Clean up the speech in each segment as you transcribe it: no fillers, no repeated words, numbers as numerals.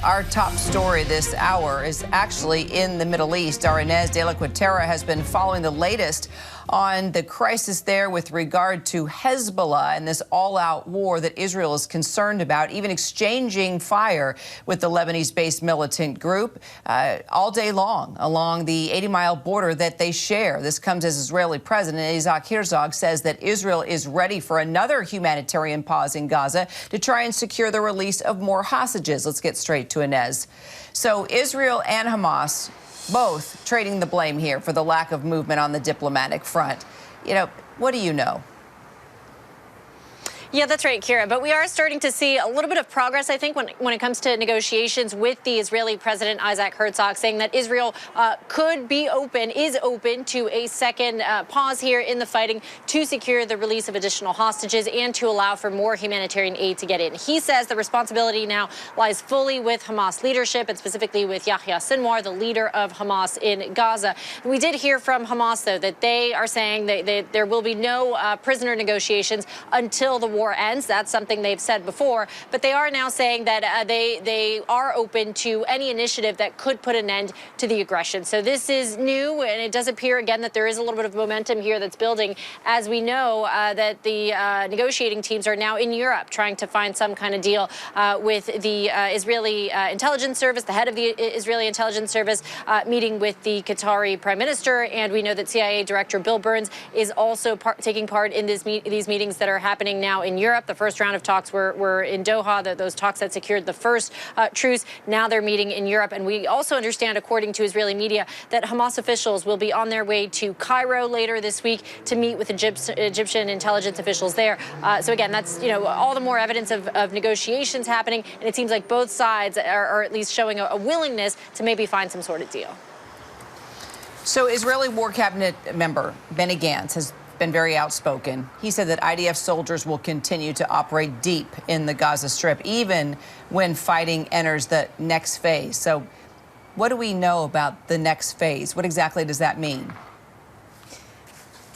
Our top story this hour is actually in the Middle East. Our Ines De La Cuetara has been following the latest on the crisis there with regard to Hezbollah and this all-out war that Israel is concerned about, even exchanging fire with the Lebanese-based militant group all day long along the 80-mile border that they share. This comes as Israeli President Isaac Herzog says that Israel is ready for another humanitarian pause in Gaza to try and secure the release of more hostages. Let's get straight to Ines. So Israel and Hamas both trading the blame here for the lack of movement on the diplomatic front. You know, what do you know? Yeah, that's right, Kira. But we are starting to see a little bit of progress, I think, when it comes to negotiations with the Israeli President Isaac Herzog, saying that Israel is open to a second pause here in the fighting to secure the release of additional hostages and to allow for more humanitarian aid to get in. He says the responsibility now lies fully with Hamas leadership and specifically with Yahya Sinwar, the leader of Hamas in Gaza. We did hear from Hamas, though, that they are saying that there will be no prisoner negotiations until the war ends. That's something they've said before, but they are now saying that they are open to any initiative that could put an end to the aggression. So this is new, and it does appear again that there is a little bit of momentum here that's building, as we know that the negotiating teams are now in Europe trying to find some kind of deal with the Israeli intelligence service, the head of the Israeli intelligence service, meeting with the Qatari prime minister, and we know that CIA Director Bill Burns is also taking part in these meetings that are happening now in Europe. The first round of talks were in Doha, those talks that secured the first truce. Now they're meeting in Europe. And we also understand, according to Israeli media, that Hamas officials will be on their way to Cairo later this week to meet with Egyptian intelligence officials there. So again, that's, all the more evidence of negotiations happening. And it seems like both sides are at least showing a willingness to maybe find some sort of deal. So Israeli War Cabinet member Benny Gantz has been very outspoken. He said that IDF soldiers will continue to operate deep in the Gaza Strip, even when fighting enters the next phase. So what do we know about the next phase? What exactly does that mean?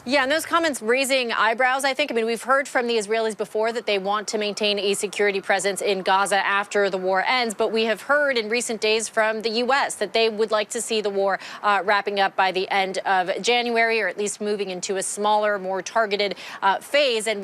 Yeah, and those comments raising eyebrows, I think. I mean, we've heard from the Israelis before that they want to maintain a security presence in Gaza after the war ends. But we have heard in recent days from the U.S. that they would like to see the war wrapping up by the end of January, or at least moving into a smaller, more targeted phase. And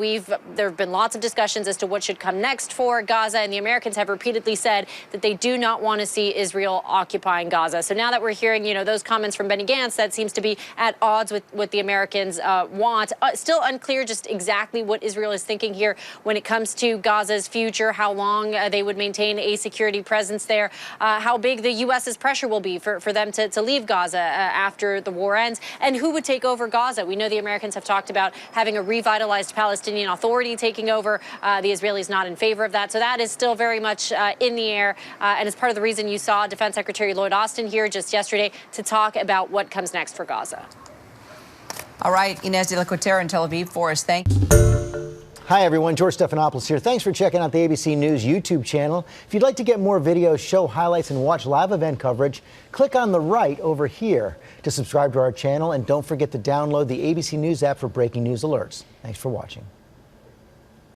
there have been lots of discussions as to what should come next for Gaza. And the Americans have repeatedly said that they do not want to see Israel occupying Gaza. So now that we're hearing, those comments from Benny Gantz, that seems to be at odds with what the Americans want. Still unclear just exactly what Israel is thinking here when it comes to Gaza's future, how long they would maintain a security presence there, how big the U.S.'s pressure will be for them to leave Gaza after the war ends, and who would take over Gaza. We know the Americans have talked about having a revitalized Palestinian Authority taking over. The Israelis not in favor of that. So that is still very much in the air, and it's part of the reason you saw Defense Secretary Lloyd Austin here just yesterday to talk about what comes next for Gaza. All right, Ines De La Cuetara in Tel Aviv for us. Thank you. Hi, everyone. George Stephanopoulos here. Thanks for checking out the ABC News YouTube channel. If you'd like to get more videos, show highlights, and watch live event coverage, click on the right over here to subscribe to our channel. And don't forget to download the ABC News app for breaking news alerts. Thanks for watching.